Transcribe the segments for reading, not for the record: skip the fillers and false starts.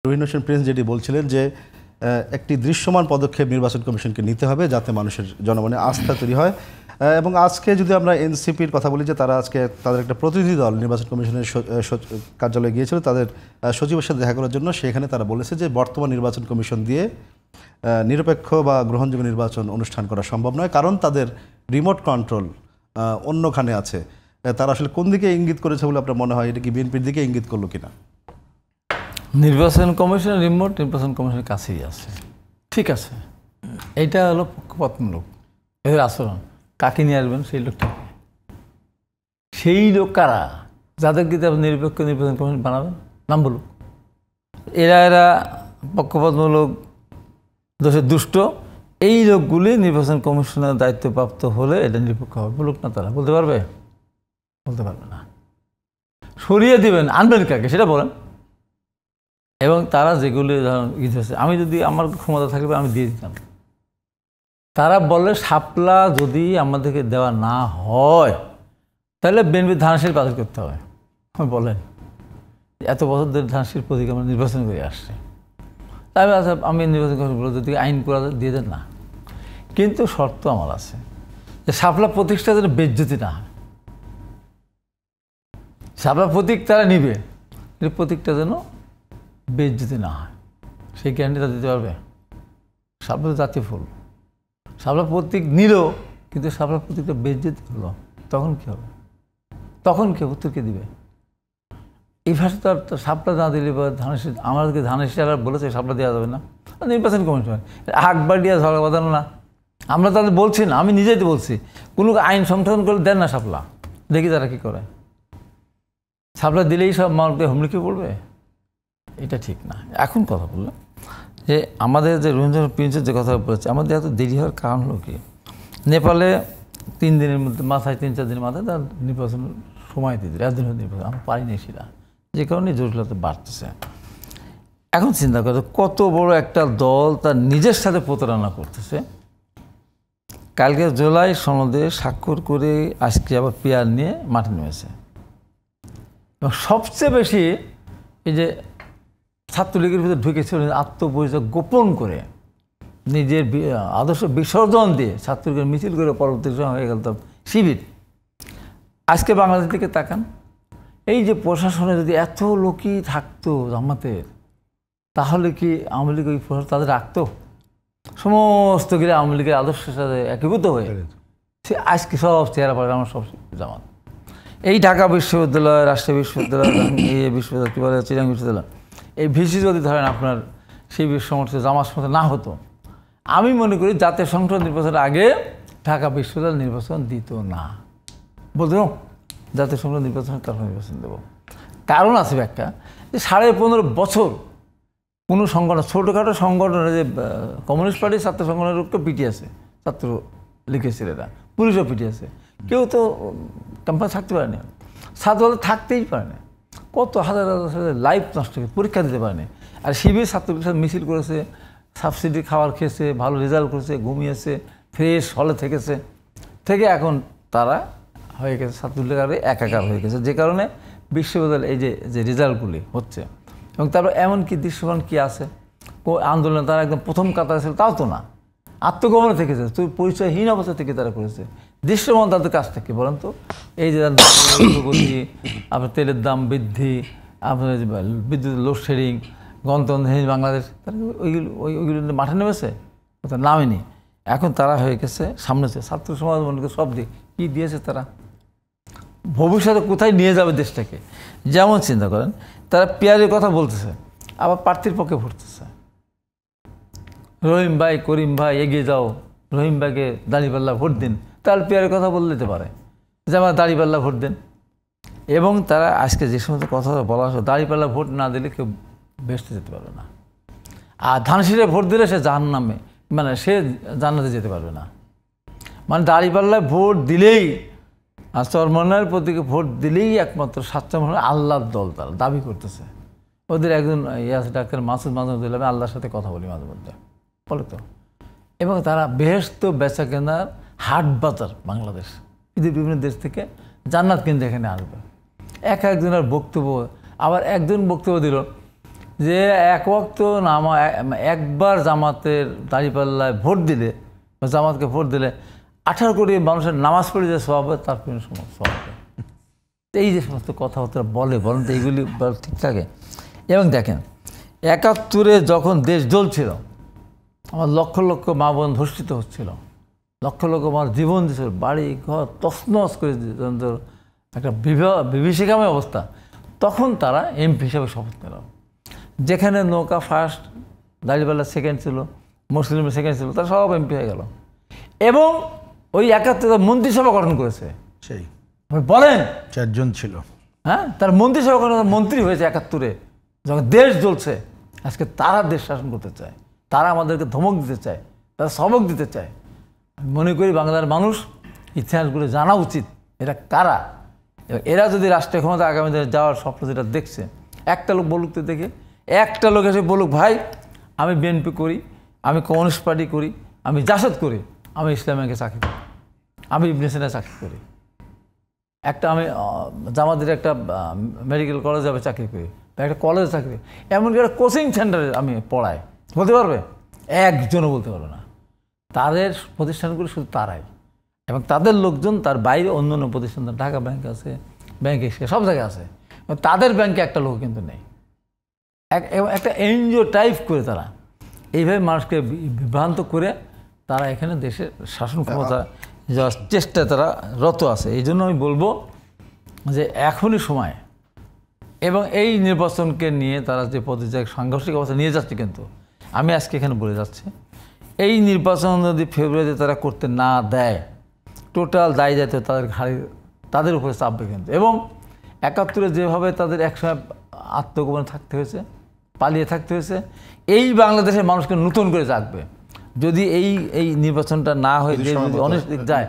Rohin Hossain Prince যেটি বলছিলেন যে একটি দৃশ্যমান পদক্ষেপ নির্বাচন কমিশনকে নিতে হবে যাতে মানুষের জনমনে আস্থা তৈরি হয়। এবং আজকে যদি আমরা এনসিপির কথা বলি যে তারা আজকে তাদের একটা প্রতিনিধি দল নির্বাচন কমিশনের কার্যালয়ে গিয়েছিল তাদের সচিবের সাথে দেখা করার জন্য। সেখানে তারা বলেছে যে বর্তমান নির্বাচন কমিশন দিয়ে নিরপেক্ষ বা গ্রহণযোগ্য নির্বাচন অনুষ্ঠান করা সম্ভব নয়, কারণ তাদের রিমোট কন্ট্রোল অন্যখানে আছে। তারা আসলে কোন দিকে ইঙ্গিত করেছে বলে আপনার মনে হয়? এটা কি বিএনপির দিকে ইঙ্গিত করলো কিনা? নির্বাচন কমিশনের রিমোট নির্বাচন কমিশনের কাছেই আছে, ঠিক আছে। এইটা হলো পক্ষপাতমূলক এদের আচরণ। কাকে নিয়ে আসবেন? সেই লোকটাকে। সেই লোক কারা? যাদেরকে নিরপেক্ষ নির্বাচন কমিশন বানাবেন, নাম বলুক। এরা পক্ষপাতমূলক, দোষে দুষ্ট। এই লোকগুলি নির্বাচন কমিশনের দায়িত্বপ্রাপ্ত হলে এটা নিরপেক্ষ হবে বলুক না। তারা বলতে পারবে? বলতে পারবে না। সরিয়ে দিবেন, আনবেন কাকে সেটা বলেন। এবং তারা যেগুলি আমি যদি আমার ক্ষমতা থাকবে আমি দিয়ে দিতাম। তারা বলে শাপলা যদি আমাদেরকে দেওয়া না হয় তাহলে বিএনপি ধানশীল বাতিল করতে হবে। বলেন, এত বছর ধরে ধানশীল প্রতীক আমরা নির্বাচন করে আসছি, তাই আমি নির্বাচন করে বলে যদি আইন করা দিয়ে দেন না। কিন্তু শর্ত আমার আছে যে শাপলা প্রতীকটা যেন বেজ্জতি না হয়। শাপলা প্রতীক তারা নিবে, কিন্তু প্রতীকটা যেন বেজ্জতি না হয়, সেই গ্যারান্টিটা দিতে পারবে? শাপলা জাতীয় ফুল, শাপলা প্রতীক নিল কিন্তু শাপলা প্রতীকটা বেজ্জতি হলো, তখন কী হবে? তখন কে উত্তরকে দিবে? এই ভাষা তো আর শাপলা না দিলে বা ধানের আমাদেরকে ধানের শিশারা বলেছে শাপলা দেওয়া যাবে না, নির্বাচন কমিশন আকবার দিয়া ঝগড়া বাঁধানো না। আমরা তাদের বলছি না, আমি নিজেই তো বলছি কোনো আইন সংশোধন করে দেন না শাপলা, দেখি তারা কী করে। শাপলা দিলেই সব মানুষকে হুমড়ি পড়বে, এটা ঠিক না। এখন কথা বললাম যে আমাদের যে রহিন হোসেন প্রিন্সের যে কথা বলেছে, আমাদের এত দেরি হওয়ার কারণ হলো কি, নেপালে 3 দিনের মধ্যে মাথায় 3-4 দিনের মাথায় তার নির্বাচন সময় দিয়ে দিল, 1 দিন নির্বাচন। আমরা পারিনি সেটা, যে কারণে জটিলতা বাড়তেছে। এখন চিন্তা করে কত বড় একটা দল তার নিজের সাথে প্রতারণা করতেছে। কালকে জুলাই সনদে স্বাক্ষর করে আজকে আবার পিয়ার নিয়ে মাঠে নেমেছে। এবং সবচেয়ে বেশি এই যে ছাত্রলীগের ভিতরে ঢুকেছিল আত্মপরিচয় গোপন করে নিজের আদর্শ বিসর্জন দিয়ে ছাত্রলীগের মিছিল করে পরবর্তী সময় হয়ে গেল তো শিবির। আজকে বাংলাদেশ থেকে তাকান, এই যে প্রশাসনে যদি এত লোকই থাকতো জামাতের, তাহলে কি আওয়ামী লীগ ওই প্রশাসন তাদের রাখতো? সমস্ত গিয়ে আওয়ামী লীগের আদর্শের সাথে একীভূত হয়ে সে আজকে সব চেহারা পারে আমার সব জামাত। এই ঢাকা বিশ্ববিদ্যালয়, রাজশাহী বিশ্ববিদ্যালয়, বিশ্ববিদ্যালয়, কী বলে চিরাং বিশ্ববিদ্যালয়, এই ভিসি যদি ধরেন আপনার সেই সমর্থিত জামাত সমর্থন না হতো, আমি মনে করি জাতীয় সংসদ নির্বাচনের আগে ঢাকা বিশ্ববিদ্যালয় নির্বাচন দিত না। বলতো জাতীয় সংসদ নির্বাচনের তারপর নির্বাচন দেবো। কারণ আছে একটা, যে 15.5 বছর কোনো সংগঠন, ছোটোখাটো সংগঠনের যে কমিউনিস্ট পার্টির ছাত্র সংগঠনেরকে পিটিয়েছে, ছাত্র লীগের ছেলেরা, পুলিশও পিটিয়েছে, কেউ তো ক্যাম্পাসে থাকতে পারেনি, ছাত্রদল থাকতেই পারে না। কত হাজার হাজার লাইফ নষ্ট করে পরীক্ষা দিতে পারেনি। আর শিবির ছাত্রদের সাথে মিছিল করেছে, সাবসিডি খাবার খেয়েছে, ভালো রেজাল্ট করেছে, ঘুমিয়েছে, ফ্রেশ হলে থেকেছে, থেকে এখন তারা হয়ে গেছে ছাত্রলীগের একাকার হয়ে গেছে, যে কারণে বিশ্ববিদ্যালয় এই যে রেজাল্টগুলি হচ্ছে। এবং তারপর এমন কি দৃশ্যমান কি আছে, আন্দোলনে তারা একদম প্রথম কাতারে ছিল তাও তো না, আত্মগোপনে থেকেছে, তুই পরিচয়হীন অবস্থা থেকে তারা করেছে। দৃশ্যমান তাদের কাছ থেকে বলেন তো, এই যে আপনার তেলের দাম বৃদ্ধি, আপনার বিদ্যুৎ লোডশেডিং, গণতন্ত্রহীন বাংলাদেশ, তারা ওইগুলো মাঠে নেমেছে? ওটা নামেনি। এখন তারা হয়ে গেছে সামনে ছাত্র সমাজ মনে সব দিক কী দিয়েছে তারা, ভবিষ্যতে কোথায় নিয়ে যাবে দেশটাকে। যেমন চিন্তা করেন, তারা পিয়ারের কথা বলতেছে, আবার প্রার্থীর পক্ষে ভরতেছে। রহিম ভাই, করিম ভাই এগিয়ে যাও, রহিম ভাইকে দাঁড়িপাল্লা ভোট দিন, তাহলে পিয়ারের কথা বলে দিতে পারে যে আমার দাঁড়িপাল্লা ভোট দেন। এবং তারা আজকে যে সমস্ত কথা বলা হচ্ছে, দাঁড়িপাল্লা ভোট না দিলে কেউ বেসতে যেতে পারবে না। আর ধানশিরে ভোট দিলে সে জাহান্নামে, মানে সে জান্নাতে যেতে পারবে না। মানে দাঁড়িপাল্লায় ভোট দিলেই আর চরমনার প্রতীকে ভোট দিলেই একমাত্র স্বাচ্ছন্দ্য আল্লাহর দল তারা দাবি করতেছে। ওদের একজন আছে ডাক্তার মাসুদ মাঝে আমি আল্লাহর সাথে কথা বলি মাঝে মধ্যে, বলে তো। এবং তারা বেহেশত বেচা কেনার হাট বাজার বাংলাদেশ, পৃথিবীর বিভিন্ন দেশ থেকে জান্নাত কিনতে এখানে আসবে। একজনের বক্তব্য, আবার একজন বক্তব্য দিল যে এক ওয়াক্ত একবার জামাতের দাঁড়িপাল্লায় ভোট দিলে বা জামাতকে ভোট দিলে 18 কোটি মানুষের নামাজ পড়ে যে সব হবে তার কোনো সব হবে। এই যে সমস্ত কথাবার্তা বলেন তো এইগুলি ঠিক থাকে। এবং দেখেন 71-এ যখন দেশ জ্বলছিল, আমার লক্ষ লক্ষ মা বোন ধর্ষিত হচ্ছিল, লক্ষ লক্ষ মানুষ জীবন দিচ্ছিল, বাড়ি ঘর তছনছ করে একটা বিভীষিকাময় অবস্থা, তখন তারা এমপি হিসাবে শপথ নিল। যেখানে নৌকা ফার্স্ট, দাঁড়িপাল্লা সেকেন্ড ছিল, মুসলিমের সেকেন্ড ছিল, তারা সব এমপি হয়ে গেল। এবং ওই 71 মন্ত্রিসভা গঠন করেছে। সেই বলেন 4 জন ছিল, হ্যাঁ, তার মন্ত্রিসভা গঠন, মন্ত্রী হয়েছে 71-এ, যখন দেশ জ্বলছে। আজকে তারা দেশ শাসন করতে চায়, তারা আমাদেরকে ধমক দিতে চায়, তারা সবক দিতে চায়। আমি মনে করি বাংলার মানুষ ইতিহাসগুলো জানা উচিত, এরা কারা। এরা যদি রাষ্ট্রীয় ক্ষমতা আগামী দিনে যাওয়ার স্বপ্ন যেটা দেখছে, একটা লোক বলুক তো দেখে, একটা লোক এসে বলুক ভাই আমি বিএনপি করি, আমি কমিউনিস্ট পার্টি করি, আমি জাসদ করি, আমি ইসলামিকে চাকরি করি, আমি ইবনে সিনা চাকরি করি, আমি জামাতের একটা মেডিকেল কলেজে আমি চাকরি করি, একটা কলেজে চাকরি, এমনকি একটা কোচিং সেন্টারে আমি পড়াই, বলতে পারবে? একজনও বলতে পারবে না। তাদের প্রতিষ্ঠানগুলো শুধু তারাই, এবং তাদের লোকজন তার বাইরে অন্য অন্য প্রতিষ্ঠান, ঢাকা ব্যাংক আছে, ব্যাংক এসে সব জায়গায় আছে, তাদের ব্যাংকে একটা লোক কিন্তু নেই। একটা এনজিও টাইপ করে তারা এইভাবে মানুষকে বিভ্রান্ত করে তারা এখানে দেশের শাসন ক্ষমতা যাওয়ার চেষ্টায় তারা রত আছে। এই জন্য আমি বলবো যে এখনই সময়, এবং এই নির্বাচনকে নিয়ে তারা যে পর্যায়ে সাংঘর্ষিক অবস্থা নিয়ে যাচ্ছে, কিন্তু আমি আজকে এখানে বলে যাচ্ছি এই নির্বাচন যদি ফেব্রুয়ারিতে তারা করতে না দেয়, টোটাল দায় দায়িত্ব তাদের উপরে চাপবে কিন্তু। এবং 71-এ যেভাবে তাদের একসময় আত্মগোপনে থাকতে হয়েছে, পালিয়ে থাকতে হয়েছে, এই বাংলাদেশের মানুষকে নতুন করে জাগবে। যদি এই নির্বাচনটা না হয়ে অনেক দিক যায়,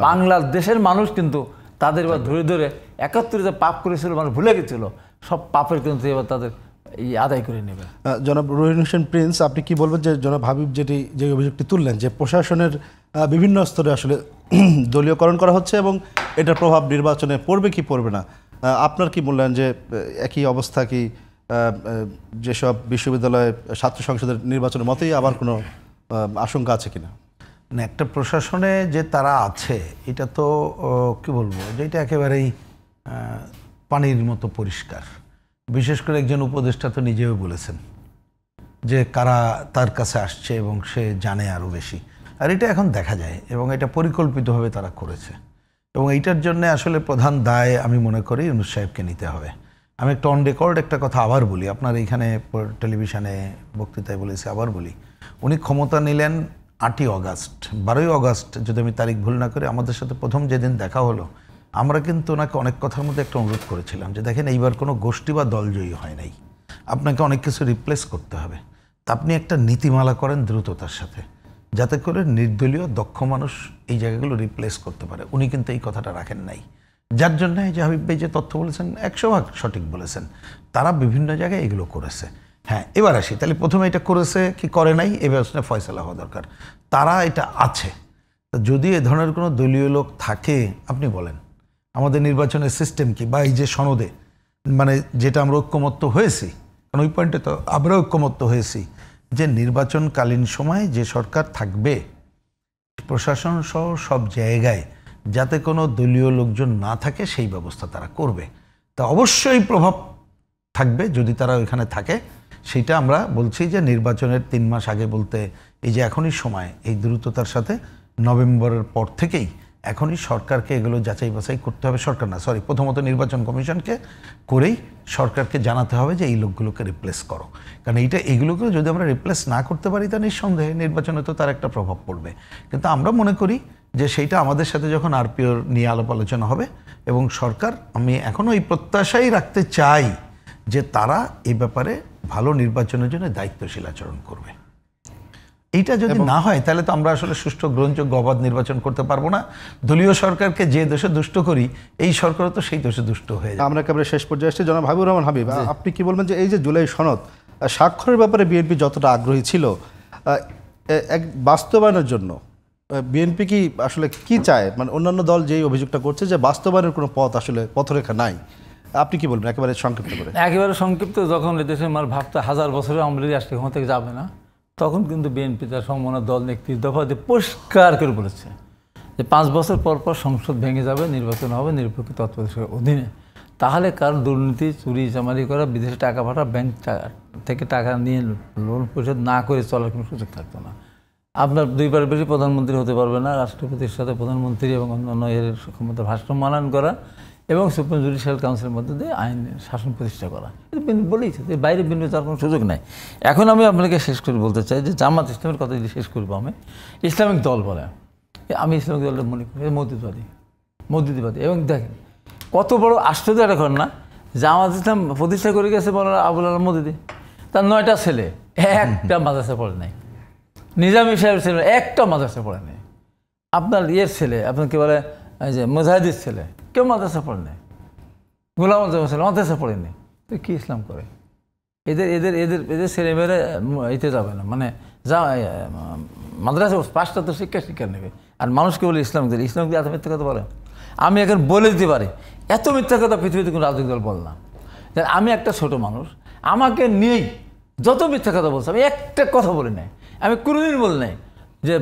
বাংলাদেশের মানুষ কিন্তু তাদের এবার ধরে ধরে 71-এ যে পাপ করেছিল মানুষ ভুলে গেছিল, সব পাপের কিন্তু এবার তাদের আদায় করে নেবে। জনাব রহিন হোসেন প্রিন্স, আপনি কি বলবেন যে জনাব হাবিব যে অভিযোগটি তুললেন যে প্রশাসনের বিভিন্ন স্তরে আসলে দলীয়করণ করা হচ্ছে এবং এটার প্রভাব নির্বাচনে পড়বে কি পড়বে না, আপনার কি মূল্যায়ন যে একই অবস্থা কি যেসব বিশ্ববিদ্যালয়ে ছাত্র সংসদের নির্বাচনের মতোই আবার কোনো আশঙ্কা আছে কিনা? না, একটা প্রশাসনে যে তারা আছে এটা তো কি বলবো, যে এটা একেবারেই পানির মতো পরিষ্কার। বিশেষ করে একজন উপদেষ্টা তো নিজেও বলেছেন যে কারা তার কাছে আসছে এবং সে জানে আরও বেশি। আর এটা এখন দেখা যায় এবং এটা পরিকল্পিতভাবে তারা করেছে, এবং এইটার জন্য আসলে প্রধান দায় আমি মনে করি ইউনূস সাহেবকে নিতে হবে। আমি একটা অন রেকর্ড একটা কথা আবার বলি, আপনার এইখানে টেলিভিশনে বক্তৃতায় বলেছি, আবার বলি, উনি ক্ষমতা নিলেন 8ই অগাস্ট, 12ই অগাস্ট যদি আমি তারিখ ভুল না করি, আমাদের সাথে প্রথম যেদিন দেখা হলো, আমরা কিন্তু ওনাকে অনেক কথার মধ্যে একটা অনুরোধ করেছিলাম যে দেখেন এইবার কোনো গোষ্ঠী বা দলজয়ী হয় নাই, আপনাকে অনেক কিছু রিপ্লেস করতে হবে, তা আপনি একটা নীতিমালা করেন দ্রুততার সাথে, যাতে করে নির্দলীয় দক্ষ মানুষ এই জায়গাগুলো রিপ্লেস করতে পারে। উনি কিন্তু এই কথাটা রাখেন নাই, যার জন্য এই যে হাবিব ভাই যে তথ্য বলেছেন 100% সঠিক বলেছেন, তারা বিভিন্ন জায়গায় এগুলো করেছে। হ্যাঁ, এবার আসি, তাহলে প্রথমে এটা করেছে কি করে নাই, এবার ফয়সালা হওয়া দরকার। তারা এটা আছে, যদি এ ধরনের কোনো দলীয় লোক থাকে, আপনি বলেন আমাদের নির্বাচনের সিস্টেম কি, বা এই যে সনদে মানে যেটা আমরা ঐক্যমত্য হয়েছি, কারণ ওই পয়েন্টে তো আমরা ঐক্যমত্য হয়েছি যে নির্বাচনকালীন সময় যে সরকার থাকবে প্রশাসন সহ সব জায়গায় যাতে কোনো দলীয় লোকজন না থাকে সেই ব্যবস্থা তারা করবে। তা অবশ্যই প্রভাব থাকবে যদি তারা ওইখানে থাকে, সেটা আমরা বলছি যে নির্বাচনের 3 মাস আগে বলতে এই যে এখনই সময়, এই দ্রুততার সাথে নভেম্বরের পর থেকেই এখনই সরকারকে এগুলো যাচাই বাছাই করতে হবে। সরকার না, সরি, প্রথমত নির্বাচন কমিশনকে করেই সরকারকে জানাতে হবে যে এই লোকগুলোকে রিপ্লেস করো, কারণ এইগুলোকে যদি আমরা রিপ্লেস না করতে পারি তা নিঃসন্দেহে নির্বাচনে তো তার একটা প্রভাব পড়বে। কিন্তু আমরা মনে করি যে সেইটা আমাদের সাথে যখন আরপিওর নিয়ে আলাপ আলোচনা হবে এবং সরকার, আমি এখনও এই প্রত্যাশাই রাখতে চাই যে তারা এই ব্যাপারে ভালো নির্বাচনের জন্য দায়িত্বশীল আচরণ করবে। এইটা যদি না হয় তাহলে তো আমরা আসলে সুষ্ঠু গ্রহণযোগ্য অবাধ নির্বাচন করতে পারবো না। দলীয় সরকারকে যে দোষে দুষ্ট করি, এই সরকারও তো সেই দোষে দুষ্ট হয়ে যায়। আমরা একেবারে শেষ পর্যায়ে আসছি। জনাব হাবিবুর রহমান হাবিব, আপনি কি বলবেন যে এই যে জুলাই সনদ স্বাক্ষরের ব্যাপারে বিএনপি যতটা আগ্রহী ছিল, এক বাস্তবায়নের জন্য বিএনপি কি আসলে কি চায়? মানে অন্যান্য দল যেই অভিযোগটা করছে যে বাস্তবায়নের কোনো পথ আসলে পথরেখা নাই, আপনি কি বলবেন একেবারে সংক্ষিপ্ত করে? একেবারে সংক্ষিপ্ত, যখন এদেশের মানুষ ভাবতে 1000 বছরে আওয়ামী লীগ রাষ্ট্রীয় ক্ষমতা থেকে যাবে না, তখন কিন্তু বিএনপি তার সমমনা দল নেত্রী দফা দিয়ে পরিষ্কার করে বলেছে যে 5 বছর পর পর সংসদ ভেঙে যাবে, নির্বাচন হবে নিরপেক্ষ তত্ত্বাবধায়কের অধীনে। তাহলে কারণ দুর্নীতি, চুরি চামারি করা, বিদেশে টাকা পাঠা, ব্যাংক থেকে টাকা নিয়ে লোন পরিশোধ না করে চলার কোনো সুযোগ থাকতো না। আপনার 2 বার বেশি প্রধানমন্ত্রী হতে পারবে না, রাষ্ট্রপতির সাথে প্রধানমন্ত্রী এবং অন্যান্য এর ক্ষমতার ভারসাম্য মানান করা এবং সুপ্রিম জুডিশিয়াল কাউন্সিলের মধ্যে দিয়ে আইন শাসন প্রতিষ্ঠা করা, এটা বলেইছে যে বাইরে বিনিয়োগ যাওয়ার কোনো সুযোগ নাই। এখন আমি আপনাকে শেষ করে বলতে চাই যে জামাত ইসলামের কথা যদি শেষ করবো, আমি ইসলামিক দল বলে, আমি ইসলামিক দলটা মনে করি মৌদুদিবাদী। এবং দেখেন কত বড় আশ্চর্য একটা ঘটনা, জামাত ইসলাম প্রতিষ্ঠা করে গেছে বলে আবুল আলম মওদুদি, তার 9টা ছেলে একটা মাদ্রাসা পড়ে নাই, নিজামী সাহেবের ছেলে একটা মাদ্রাসা পড়ে নেই, আপনার ইয়ের ছেলে আপনার কি বলে এই যে মুজাহিদের ছেলে কেউ মাদ্রাসা পড়ে নেই, গোলাম ছেলে মাদ্রাসা পড়েনি, তো কি ইসলাম করে? এদের এদের এদের এদের ছেলেমেয়েরা এতে যাবে না, মানে যা মাদ্রাসা 5টা তো শিক্ষা নেবে, আর মানুষকে বলে ইসলাম এত মিথ্যা কথা বলে। আমি এখন বলে দিতে পারি এত মিথ্যা কথা পৃথিবীতে কোনো রাজনৈতিক দল বল না। আমি একটা ছোট মানুষ, আমাকে নিয়েই যত মিথ্যা কথা বলছে, আমি একটা কথা বলি নাই, আমি কোনোদিন বলি নাই যে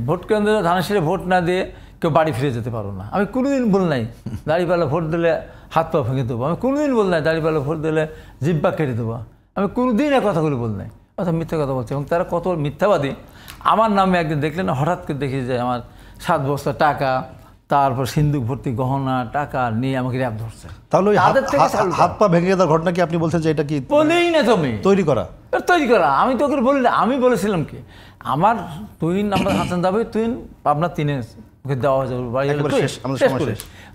ভোট কেন্দ্রে ধানের ভোট না দিয়ে কেউ বাড়ি ফিরে যেতে পারো না, আমি কোনোদিন বলি নাই দাঁড়িপাল্লা ভোট দিলে হাত পা ভেঙে দেবো, আমি কোনোদিন বলি নাই দাঁড়িপাল্লা ভোট দিলে জিব্বা কেটে দেবো, আমি কোনোদিন এই কথাগুলো বলি নাই। অর্থাৎ মিথ্যা কথা বলছে, এবং তারা কত মিথ্যাবাদী। আমার নামে একদিন দেখলেন, হঠাৎ করে দেখি যে আমার 7 বস্তা টাকা, তারপর সিন্ধুক ভর্তি গহনা টাকা নিয়ে আমাকে র্যাব ধরছে। তাহলে ওই হাত পা ভেঙে যাওয়ার ঘটনা কি আপনি বলছেন যে এটা কি বলেই না তুমি তৈরি করা? আমি তো ওকে বলি না, আমি বলেছিলাম কি আমার তুইন আমার হাসান দাবি তুইন আপনার 3 ওকে দেওয়া হয়ে যাবে।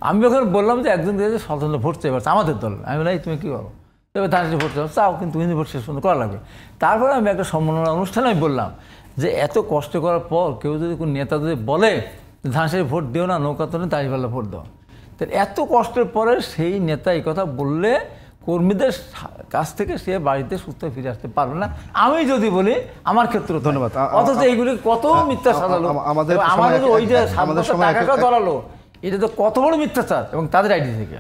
আমি ওখানে বললাম যে একজন স্বতন্ত্র ভোট চাই আমাদের দল, আমি বলি তুমি কি করো, তবে ধানের ভোট চাও কিন্তু ভোট শেষ পর্যন্ত করা লাগবে। তারপরে আমি একটা সম্মাননা অনুষ্ঠানে আমি বললাম যে এত কষ্ট করার পর কেউ যদি কোনো নেতা যদি বলে ধানের ভোট দিও না, নৌকাতনে দাঁড়িপাল্লা ভোট দাও, তো এত কষ্টের পরে সেই নেতা এই কথা বললে কর্মীদের কাছ থেকে সে বাড়িতে সুস্থ ফিরে আসতে পারবে না। আমি যদি বলি আমার ক্ষেত্রে ধন্যবাদ। অথচ এইগুলি কত মিথ্যা সাজালো, আমাদের ওই যে টাকাটা ধরালো, এটা তো কত বড় মিথ্যাচার এবং তাদের আইডি থেকে।